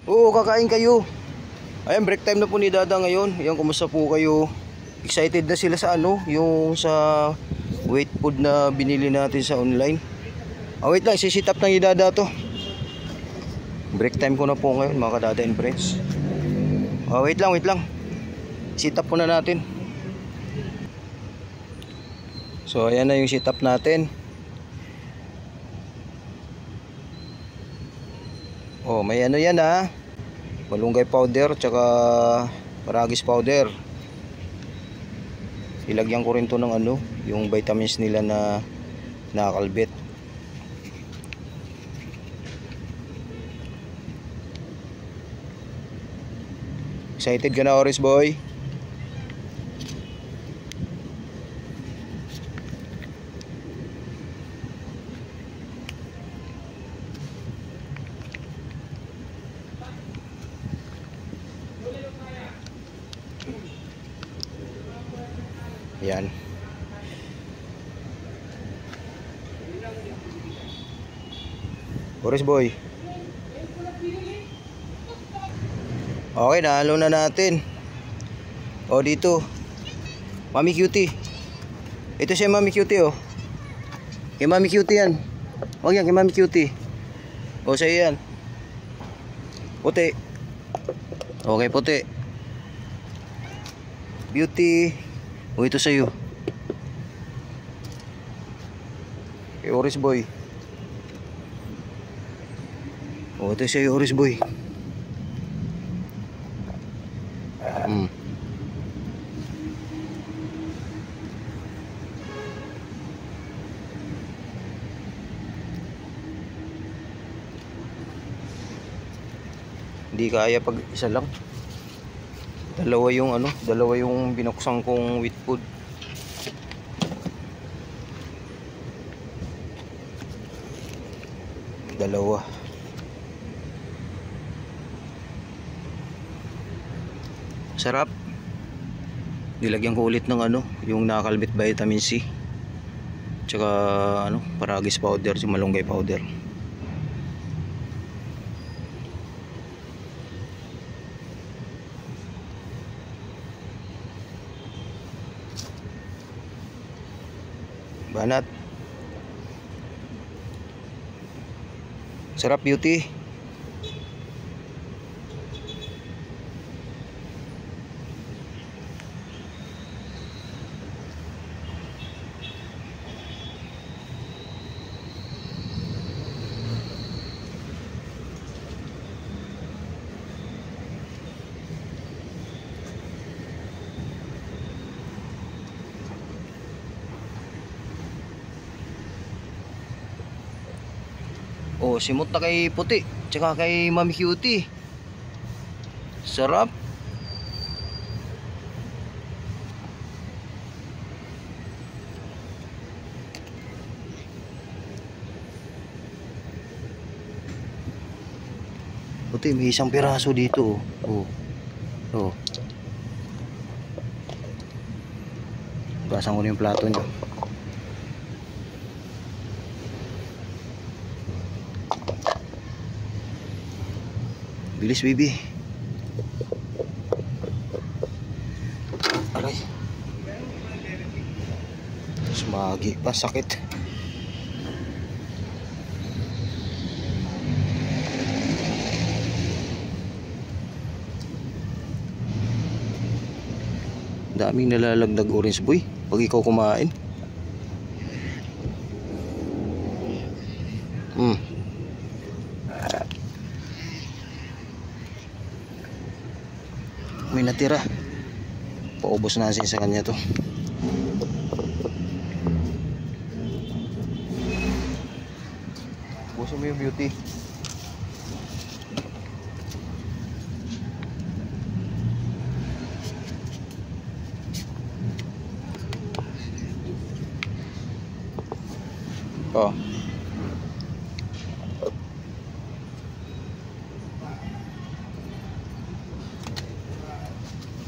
Oo, kakain kayo. Ayan, break time na po ni Dada ngayon. Ayan, kumusta po kayo? Excited na sila sa ano, yung sa wait food na binili natin sa online. Wait lang, sisit up na ni Dada to. Break time ko na po ngayon mga kadada and friends. Wait lang. Sit up muna natin. So ayan na yung sit up natin. May ano yan ha, malunggay powder tsaka paragis powder. Ilagyan ko rin to ng ano, yung vitamins nila na nakakalbit. Excited ka na, Oris boy? Yan. Oris boy. Okay, nahalo na natin. Dito. Mami Cutie. Ito siya Mami Cutie oh. Kay Mami Cutie yan. Yan, kay Mami Cutie. Sa'yo yan. Puti. Okay, puti. Beauty. Ito sa'yo. Kay Oris boy. Ito sa'yo Oris boy. Hindi kaya pag isa lang. Dalawa yung binuksan kong wheat food. Dalawa. Sarap. Nilagyan ko ulit ng yung nakakalbit vitamin C. Tsaka paragis powder, yung malunggay powder. Banat. Sarap Beauty. Simot na kay Puti tsaka kay Mami Cutie. Sarap. Puti, may isang piraso dito. Basan ko na yung plato niya. Bilis baby. Aray. Sumagi pa, sakit. Daming nalalagdag orange boy pag ikaw kumain. May natira. Paubos na sa kanya to. Ubusin mo yung Beauty.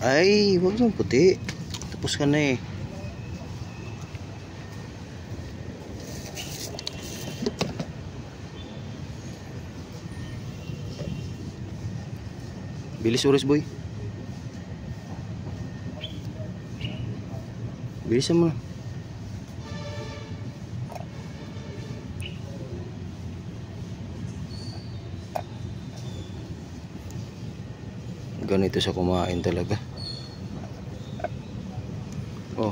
Ay, wag yung puti. Tapos ka na eh. Bilis oras boy. Bilisan mo na. Ganito sa kumain talaga. Oh.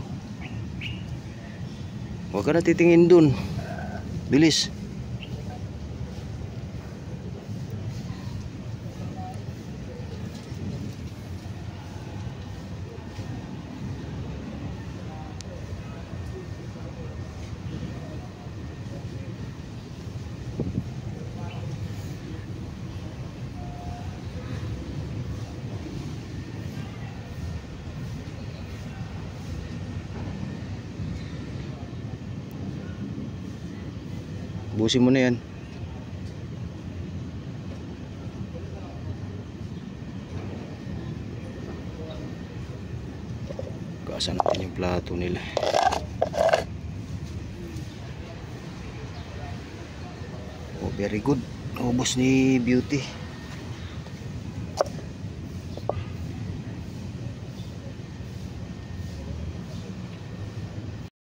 Huwag ka na titingin dun. Bilis. Busin mo na yan. Kaasan natin yung plato nila. Oh, very good. Naubos ni Beauty.